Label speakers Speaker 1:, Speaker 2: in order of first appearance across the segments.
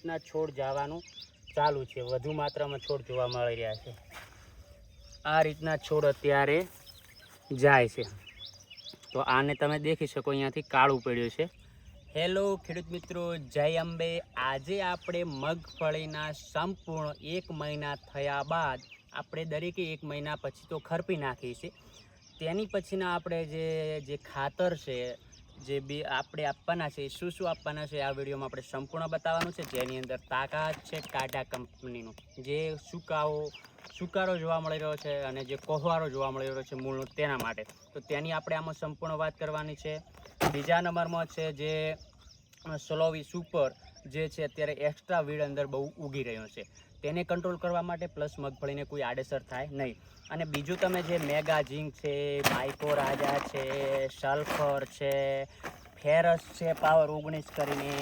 Speaker 1: છોડ જવાનું ચાલુ છે, વધુ માત્રામાં છોડ જોવા મળી રહ્યા છે। આ રીતના છોડ અત્યારે જાય છે, તો આને તમે દેખી શકો અહીંયાથી કાળું પડ્યું છે। હેલો ખેડૂત મિત્રો, જય અંબે। આજે આપણે મગફળીના સંપૂર્ણ 1 મહિના થયા બાદ આપણે દરેકે 1 મહિના પછી તો ખરપી નાખી છે, તેની પછીના આપણે જે ખાતર છે જે બી આપણે આપવાના છે, શું આપવાના છે આ વિડીયોમાં આપણે સંપૂર્ણ બતાવવાનું છે। જેની અંદર તાકાત છે ટાટા કંપનીનું, જે સુકારો જોવા મળી રહ્યો છે અને જે કોહવારો જોવા મળી રહ્યો છે મૂળનો, તેના માટે તો તેની આપણે આમાં સંપૂર્ણ વાત કરવાની છે। બીજા નંબરમાં છે જે સ્લોવી સુપર, જે છે અત્યારે એક્સ્ટ્રા વીડ અંદર બહુ ઉગી રહ્યો છે, તેને કંટ્રોલ કરવા માટે, પ્લસ મગફળીને કોઈ આડેસર થાય નહીં। અને બીજું તમે જે મેગા ઝિંક છે, માઇકો રાજા છે, સલ્ફર છે, ફેરસ છે પાવર 19 કરીને,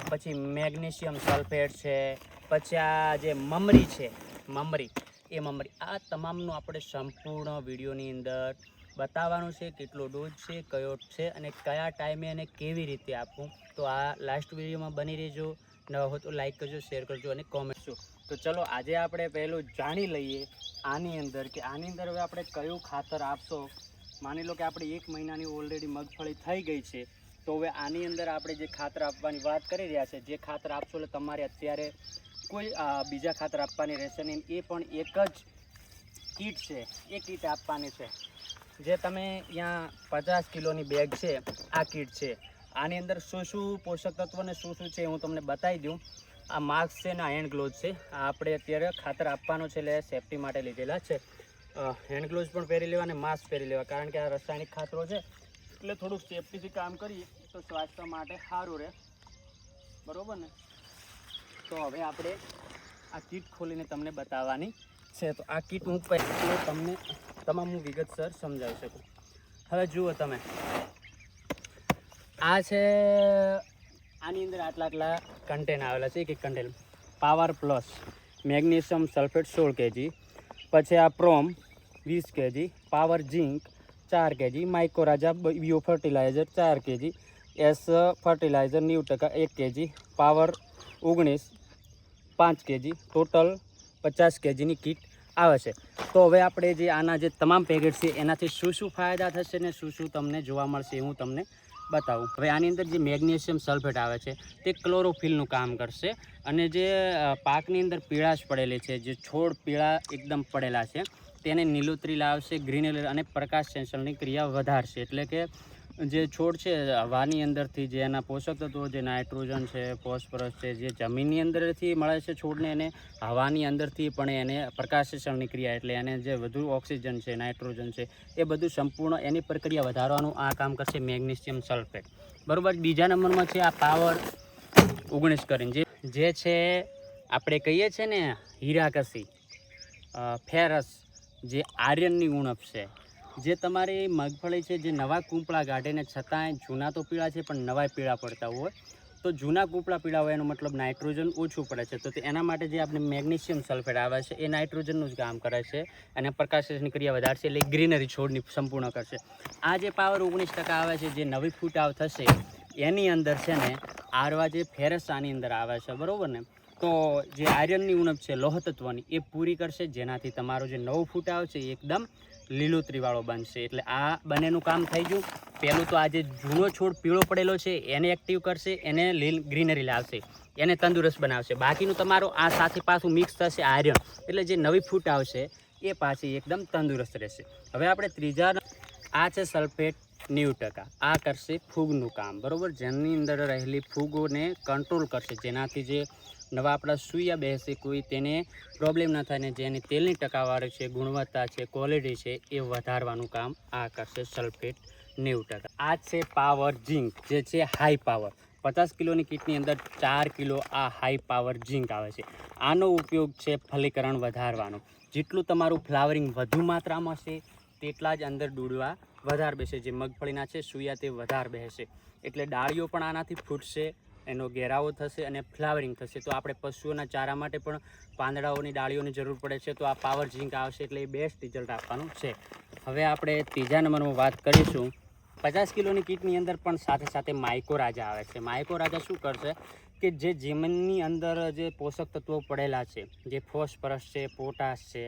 Speaker 1: પછી મેગ્નેશિયમ સલ્ફેટ છે, પછી આ જે મમરી છે મમરી, આ તમામનું આપણે સંપૂર્ણ વિડીયોની અંદર બતાવવાનું છે। કેટલો ડોઝ છે, કયો છે અને કયા ટાઈમે અને કેવી રીતે આપવું, તો આ લાસ્ટ વિડીયોમાં બની રહેજો। નવા હો તો લાઈક કરજો, શેર કરજો અને કોમેન્ટ કરજો। તો ચલો આજે આપણે પહેલું જાણી લઈએ આની અંદર કે આની અંદર હવે આપણે કયું ખાતર આપશો। માની લો કે આપણે 1 મહિનાની ઓલરેડી મગફળી થઈ ગઈ છે, તો હવે આની અંદર આપણે જે ખાતર આપવાની વાત કરી રહ્યા છે, જે ખાતર આપશો એટલે તમારે અત્યારે કોઈ બીજા ખાતર આપવાની રહેશે નહીં। એ પણ એક જ કીટ છે, એ કીટ આપવાની છે, જે તમે અહીંયા 50 કિલોની બેગ છે, આ કીટ છે। આની અંદર શું પોષક તત્વો ને શું છે હું તમને બતાવી દઉં। આ માસ્ક છે ને હેન્ડ ગ્લોવ્સ છે, આ આપણે અત્યારે ખાતર આપવાનો છે એટલે સેફટી માટે લીધેલા છે। હેન્ડ ગ્લોવ્સ પણ પહેરી લેવા અને માસ્ક પહેરી લેવા, કારણ કે આ રાસાયણિક ખાતરો છે એટલે થોડુંક સેફટીથી કામ કરીએ તો સ્વાસ્થ્ય માટે સારું રહે, બરાબર ને। તો હવે આપણે આ કીટ ખોલીને તમને બતાવવાની છે, તો આ કીટ હું પહેલાં તમને તમામ વિગતસર સમજાવી શકું। હવે જુઓ તમે, આ છે, આની અંદર આટલા કન્ટેન આવેલા છે, એક કન્ટેન power plus magnesium sulphate 16 kg, પછી આ PROM 20 kg, power zinc 4 kg, માઇકો રાજા bio fertiliser 4 kg, S fertiliser 90% 1 kg, power 19 5 kg, total 50 kgની કીટ આવે છે। તો હવે આપણે જે આના જે તમામ પેકેટ છે એનાથી શું ફાયદા થશે ને શું તમને જોવા મળશે હું તમને બતાવું। હવે આની અંદર જે મેગ્નેશિયમ સલ્ફેટ આવે છે તે ક્લોરોફિલનું કામ કરશે, અને જે પાકની અંદર પીળાશ પડેલી છે, જે છોડ પીળા એકદમ પડેલા છે, તેને લીલોતરી લાવશે, ગ્રીનરી અને પ્રકાશ સંશ્લેષણની ક્રિયા વધારશે। એટલે કે જે છોડ છે હવાની અંદરથી જે એના પોષક તત્વો, જે નાઇટ્રોજન છે, ફોસ્ફરસ છે, જે જમીનની અંદરથી મળે છે છોડને, એને હવાની અંદરથી પણ એને પ્રકાશ સંશ્લેષણની ક્રિયા, એટલે એને જે વધુ ઓક્સિજન છે, નાઇટ્રોજન છે, એ બધું સંપૂર્ણ એની પ્રક્રિયા વધારવાનું આ કામ કરશે મેગ્નેશિયમ સલ્ફેટ, બરાબર। બીજા નંબરમાં છે આ પાવર 19 કરીને, જે છે આપણે કહીએ છીએ ને હીરાકસી, ફેરસ, જે આયર્નની ઉણપ છે, જે તમારી મગફળી છે જે નવા કૂંપળા કાઢીને છતાંય જૂના તો પીળા છે પણ નવા પીળા પડતા હોય, તો જૂના કૂંપળા પીળા હોય એનો મતલબ નાઇટ્રોજન ઓછું પડે છે, તો એના માટે જે આપણે મેગ્નેશિયમ સલ્ફેટ આવે છે એ નાઇટ્રોજનનું જ કામ કરે છે અને પ્રકાશની ક્રિયા વધારશે, એટલે ગ્રીનરી છોડની સંપૂર્ણ કરશે। આ જે પાવર 19% આવે છે, જે નવી ફૂટાવ થશે એની અંદર છે ને આરવા જે ફેરસ આની અંદર આવે છે, બરાબર ને। તો જે આયર્નની ઉણપ છે લોહ તત્વની એ પૂરી કરશે, જેનાથી તમારો જે નવો ફૂટાવ છે એ એકદમ લીલોતરીવાળો બનશે। એટલે આ બંનેનું કામ થઈ ગયું। પહેલું તો આ જે જૂનો છોડ પીળો પડેલો છે એને એક્ટિવ કરશે, એને ગ્રીનરી લાવશે, એને તંદુરસ્ત બનાવશે। બાકીનું તમારું આ સાથે પાછું મિક્સ થશે આયર્ન, એટલે જે નવી ફૂટ આવશે એ પાછી એકદમ તંદુરસ્ત રહેશે। હવે આપણે ત્રીજા, આ છે સલ્ફેટ 90%, આ કરશે ફૂગનું કામ, બરાબર, જેની અંદર રહેલી ફૂગોને કંટ્રોલ કરશે, જેનાથી જે નવા આપણા સૂયા બેસે કોઈ તેને પ્રોબ્લેમ ન થાય, ને જેની તેલની ટકાવારી છે, ગુણવત્તા છે, ક્વોલિટી છે, એ વધારવાનું કામ આ કરશે સલ્ફેટ 90%। આ છે પાવર ઝિંક, જે છે હાઈ પાવર, 50 કિલોની કીટની અંદર 4 કિલો આ હાઈ પાવર ઝિંક આવે છે। આનો ઉપયોગ છે ફલીકરણ વધારવાનો, જેટલું તમારું ફ્લાવરિંગ વધુ માત્રામાં છે તેટલા જ અંદર ડૂડવા વધારે બેસે, જે મગફળીના છે સૂયા તે વધારે બેસે, એટલે ડાળીઓ પણ આનાથી ફૂટશે, એનો ઘેરાવો થશે અને ફ્લાવરિંગ થશે। તો આપણે પશુઓના ચારા માટે પણ પાંદડાઓની ડાળીઓની જરૂર પડે છે, તો આ પાવર ઝિંક આવશે એટલે એ બેસ્ટ રિઝલ્ટ આપવાનું છે। હવે આપણે ત્રીજા નંબરમાં વાત કરીશું 50 કિલોની કીટની અંદર પણ સાથે સાથે માઇકો રાજા આવે છે। માઇકો રાજા શું કરશે કે જે જમીનની અંદર જે પોષક તત્વો પડેલા છે, જે ફોસ્ફરસ છે, પોટાશ છે,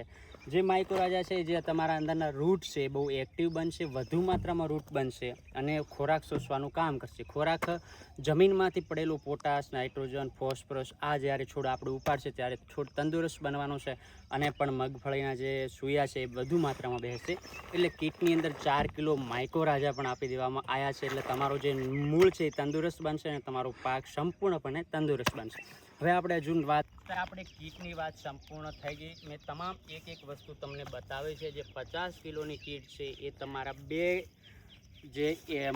Speaker 1: જે માઇક્રોરાજા છે, જે તમારા અંદરના રૂટ છે બહુ એક્ટિવ બનશે, વધુ માત્રામાં રૂટ બનશે અને ખોરાક શોષવાનું કામ કરશે. ખોરાક જમીનમાંથી પડેલું પોટાશ, નાઇટ્રોજન, ફોસ્ફરસ આ જ્યારે છોડ આપણે ઉપાડશે ત્યારે છોડ તંદુરસ્ત બનવાનો છે અને પણ મગફળીના જે સૂયા છે એ વધુ માત્રામાં બેસશે. એટલે કીટની અંદર 4 કિલો માઇક્રોરાજા પણ આપી દેવામાં આવ્યા છે. એટલે તમારું જે મૂળ છે એ તંદુરસ્ત બનશે અને તમારો પાક સંપૂર્ણપણે તંદુરસ્ત બનશે. હવે આપણે હજુ આપણે કીટની વાત સંપૂર્ણ થઈ ગઈ. મેં તમામ એક વસ્તુ તમને બતાવી છે. જે 50 કિલોની કીટ છે એ તમારા 2 જે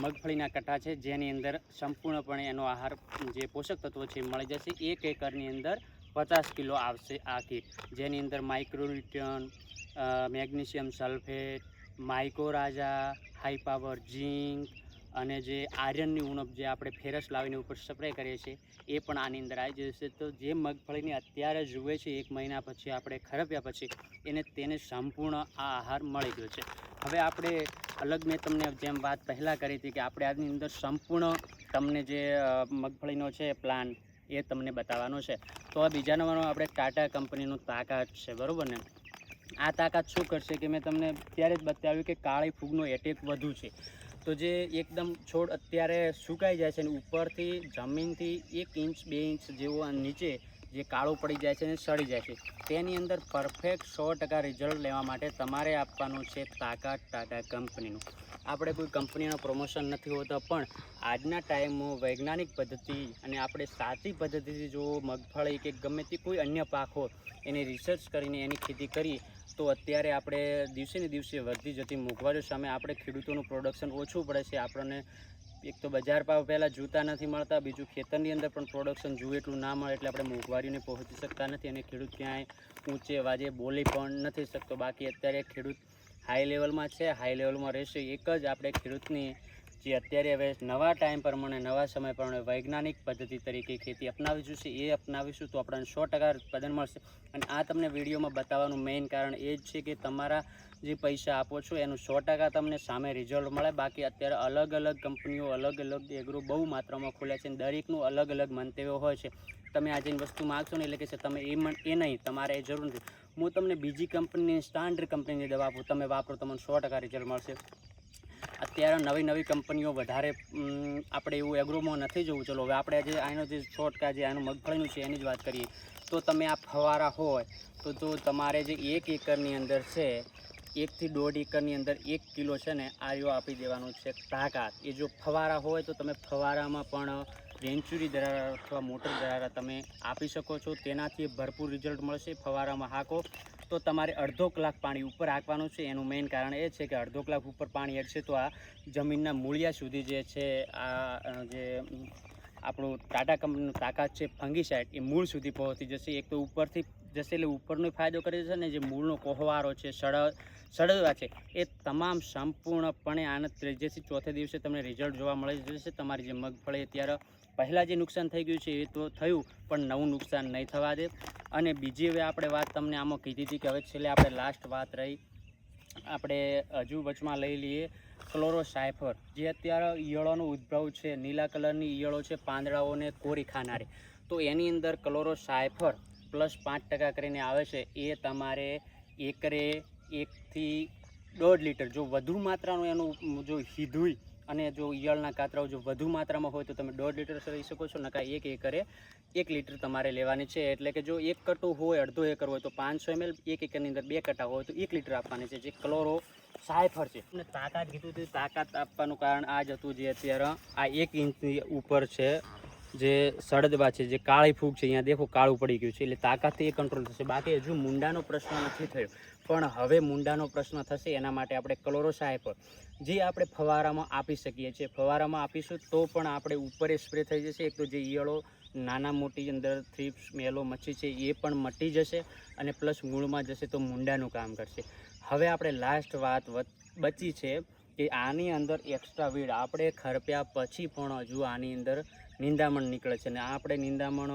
Speaker 1: મગફળીના કટ્ટા છે જેની અંદર સંપૂર્ણપણે એનો આહાર જે પોષક તત્વો છે મળી જશે. 1 એકરની અંદર 50 કિલો આવશે આ કીટ, જેની અંદર માઇક્રોન્યુટ્રિયન, મેગ્નેશિયમ સલ્ફેટ, માઇક્રોરાજા, હાઈ પાવર ઝીંક અને જે આયરનની ઉણપ જે આપણે ફેરસ લાવીને ઉપર સ્પ્રે કરીએ છીએ એ પણ આની અંદર આવી જશે. તો જે મગફળીને અત્યારે જુએ છે 1 મહિના પછી આપણે ખરપ્યા પછી તેને સંપૂર્ણ આ આહાર મળી ગયો છે. હવે આપણે અલગ મેં તમને જેમ વાત પહેલાં કરી હતી કે આપણે આની અંદર સંપૂર્ણ તમને જે મગફળીનો છે પ્લાન એ તમને બતાવવાનો છે. તો આ બીજા નંબરમાં આપણે ટાટા કંપનીનું તાકાત છે, બરાબર ને. આ તાકાત શું કરશે કે મેં તમને ત્યારે જ બતાવ્યું કે કાળી ફૂગનો એટેક વધુ છે. તો જે એકદમ છોડ અત્યારે સુકાઈ જાય છે અને ઉપરથી જમીનથી 1 ઇંચ 2 ઇંચ જેવો નીચે જે કાળું પડી જાય છે અને સડી જાય છે, તેની અંદર પરફેક્ટ 100% રિઝલ્ટ લેવા માટે તમારે આપવાનું છે તાકાત ટાટા કંપનીનું. આપણે કોઈ કંપનીનો પ્રમોશન નથી હોતો, પણ આજના ટાઈમમાં વૈજ્ઞાનિક પદ્ધતિ અને આપણે સાચી પદ્ધતિથી જો મગફળી કે ગમે તે કોઈ અન્ય પાક હોય એની રિસર્ચ કરીને એની ખેતી કરી તો અત્યારે આપણે દિવસે ને દિવસે વધતી જતી મોંઘવારીઓ સામે આપણે ખેડૂતોનું પ્રોડક્શન ઓછું પડે છે. આપણને એક તો બજાર ભાવ પહેલાં જોતા નથી મળતા, બીજું ખેતરની અંદર પણ પ્રોડક્શન જોઈએ એટલું ના મળે એટલે આપણે મોંઘવારીને પહોંચી શકતા નથી અને ખેડૂત ક્યાંય ઊંચે વાજે બોલી પણ નથી શકતો. બાકી અત્યારે ખેડૂત હાઈ લેવલમાં છે, હાઈ લેવલમાં રહેશે. એક જ આપણે ખેડૂતની જે અત્યારે હવે નવા ટાઈમ પ્રમાણે નવા સમય પ્રમાણે વૈજ્ઞાનિક પદ્ધતિ તરીકે ખેતી અપનાવીશું છે, એ અપનાવીશું તો આપણને 100% ઉત્પાદન મળશે. અને આ તમને વિડીયોમાં બતાવવાનું મેઇન કારણ એ જ છે કે તમારા જે પૈસા આપો છો એનું 100% તમને સામે રિઝલ્ટ મળે. બાકી અત્યારે અલગ અલગ કંપનીઓ અલગ અલગ એગ્રો બહુ માત્રામાં ખુલ્યા છે અને દરેકનું અલગ અલગ મંતવ્યો હોય છે. તમે આજે વસ્તુ માગશો ને એટલે કે તમે એ નહીં, તમારે એ જરૂર નથી. હું તમને બીજી કંપનીની સ્ટાન્ડર્ડ કંપનીની દવા આપું, તમે વાપરો, તમને 100% રિઝલ્ટ મળશે. અત્યારે નવી કંપનીઓ વધારે આપણે એવું એગ્રોમાં નથી જોવું. ચલો હવે આપણે જે આનો જે 100% જે આનું મગફળીનું છે એની જ વાત કરીએ તો તમે આ ફવારા હોય તો જો તમારે જે 1 એકરની અંદર છે 1 થી 1.5 એકરની અંદર 1 કિલો છે ને આર્યો આપી દેવાનું છે તાકાત. એ જો ફવારા હોય તો તમે ફવારામાં પણ વેન્ચુરી દરારા અથવા મોટર દરારા તમે આપી શકો છો, તેનાથી ભરપૂર રિઝલ્ટ મળશે. ફવારામાં હાંકો તો તમારે અડધો કલાક પાણી ઉપર હાંકવાનું છે. એનું મેઇન કારણ એ છે કે અડધો કલાક ઉપર પાણી હટશે તો આ જમીનના મૂળિયા સુધી જે છે આ જે આપણું ટાટા કંપનીનું તાકાત છે ફંગીસાઇડ એ મૂળ સુધી પહોંચી જશે. એક તો ઉપરથી જશે એટલે ઉપરનો ફાયદો કરે છે ને જે મૂળનો કોહવારો છે, સડવા છે એ તમામ સંપૂર્ણપણે આના 3 થી 4 દિવસે તમને રિઝલ્ટ જોવા મળી જશે. તમારી જે મગફળી અત્યારે પહેલાં જે નુકસાન થઈ ગયું છે એ તો થયું, પણ નવું નુકસાન નહીં થવા દે. અને બીજી હવે આપણે વાત તમને આમાં કીધી હતી કે હવે છેલ્લે આપણે લાસ્ટ વાત રહી, આપણે હજુ વચમાં લઈ લઈએ ક્લોરોસાયફર. જે અત્યારે ઈયળોનો ઉદ્ભવ છે, નીલા કલરની ઈયળો છે પાંદડાઓને કોરી ખાનારી, તો એની અંદર ક્લોરોસાયફર +5% કરીને આવે છે. એ તમારે એકરે 1 થી 1.5 લીટર જો વધુ માત્રાનું એનું જો હીધું અને જો ઈયળના કાતરાઓ જો વધુ માત્રામાં હોય તો તમે 1.5 લીટર લઈ શકો છો, નકા 1 એકરે 1 લીટર તમારે લેવાની છે. એટલે કે જો 1 કટ્ટું હોય, અડધો એકર હોય તો 500 ml, 1 એકરની અંદર 2 કટ્ટા હોય તો 1 લીટર આપવાની છે, જે ક્લોરોસાયફર છે. અને તાકાત કીધું હતું, તાકાત આપવાનું કારણ આ જ હતું જે અત્યારે આ 1 ઇંચની ઉપર છે જે સડદવા છે, જે કાળી ફૂગ છે, અહીંયા દેખો કાળું પડી ગયું છે, એટલે તાકાતથી એ કંટ્રોલ થશે. બાકી હજુ મુંડાનો પ્રશ્ન નથી થયો, પણ હવે મુંડાનો પ્રશ્ન થશે. એના માટે આપણે ક્લોરોસાયફર જે આપણે ફવારામાં આપી શકીએ છીએ, ફવારામાં આપીશું તો પણ આપણે ઉપર સ્પ્રે થઈ જશે. એક તો જે ઈયળો નાના મોટી અંદર થ્રીપ્સ મેલો મચ્છી છે એ પણ મટી જશે અને પ્લસ મૂળમાં જશે તો મુંડાનું કામ કરશે. હવે આપણે લાસ્ટ વાત બચી છે કે આની અંદર એક્સ્ટ્રા વીડ આપણે ખરપ્યા પછી પણ હજુ આની અંદર નિંદામણ નીકળે છે. અને આપણે નિંદામણ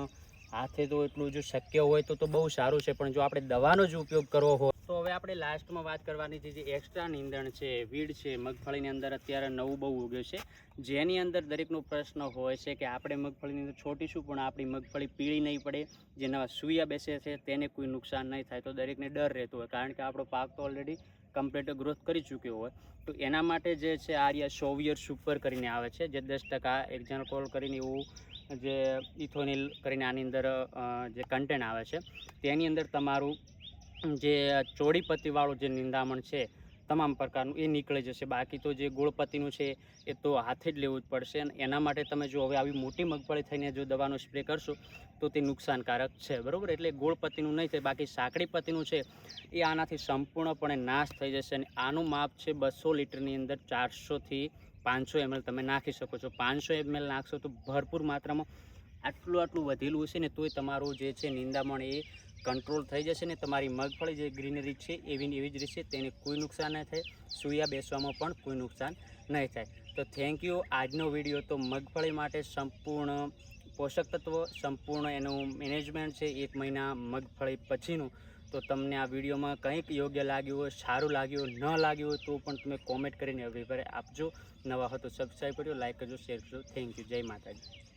Speaker 1: હાથે તો એટલું જો શક્ય હોય તો બહુ સારું છે, પણ જો આપણે દવાનો જ ઉપયોગ કરવો હોય તો હવે આપણે લાસ્ટમાં વાત કરવાની છે જે એક્સ્ટ્રા નીંદણ છે, વીડ છે મગફળીની અંદર અત્યારે નવું બહુ ઉગ્યું છે, જેની અંદર દરેકનો પ્રશ્ન હોય છે કે આપણે મગફળીની અંદર છોટીશું પણ આપણી મગફળી પીળી નહીં પડે, જે નવા સૂયા બેસે છે તેને કોઈ નુકસાન નહીં થાય. તો દરેકને ડર રહેતો હોય, કારણ કે આપણો પાક તો ઓલરેડી કમ્પ્લીટ ગ્રોથ કરી ચૂક્યો હોય. તો એના માટે જે છે આર્યા સોવિયર સુપર કરીને આવે છે, જે 10% એક્ઝામ્પલ કોલ કરીને એવું જે ઇથોનિલ કરીને આની અંદર જે કન્ટેન્ટ આવે છે, તેની અંદર તમારું જે ચોડીપત્તીવાળું જે નિંદામણ છે તમામ પ્રકારનું એ નીકળી જશે. બાકી તો જે ગોળપત્તીનું છે એ તો હાથે જ લેવું જ પડશે. અને એના માટે તમે જો હવે આવી મોટી મગફળી થઈને જો દવાનો સ્પ્રે કરશો તો તે નુકસાનકારક છે, બરાબર. એટલે ગોળપત્તીનું નહીં થાય. બાકી સાંકડી પત્તીનું છે એ આનાથી સંપૂર્ણપણે નાશ થઈ જશે. અને આનું માપ છે 200 લીટરની અંદર 400 થી 500 ml તમે નાખી શકો છો. 500 ml નાખશો તો ભરપૂર માત્રામાં આટલું વધેલું હશે ને તોય તમારું જે છે નિંદામણ એ કંટ્રોલ થઈ જશે ને તમારી મગફળી જે ગ્રીનરી છે એવી જ રહેશે, તેને કોઈ નુકસાન નહીં થાય, સૂયા બેસવામાં પણ કોઈ નુકસાન નહીં થાય. તો થેન્ક યુ. આજનો વિડીયો તો મગફળી માટે સંપૂર્ણ પોષક તત્વો, સંપૂર્ણ એનું મેનેજમેન્ટ છે 1 મહિના મગફળી પછીનું. તો તમને આ વિડીયોમાં કંઈક યોગ્ય લાગ્યું હોય, સારું લાગ્યું હોય, ન લાગ્યું હોય તો પણ તમે કોમેન્ટ કરીને અભિપ્રાય આપજો. નવા હો તો સબસ્ક્રાઈબ કરજો, લાઈક કરજો, શેર કરજો. Thank you. જય માતાજી.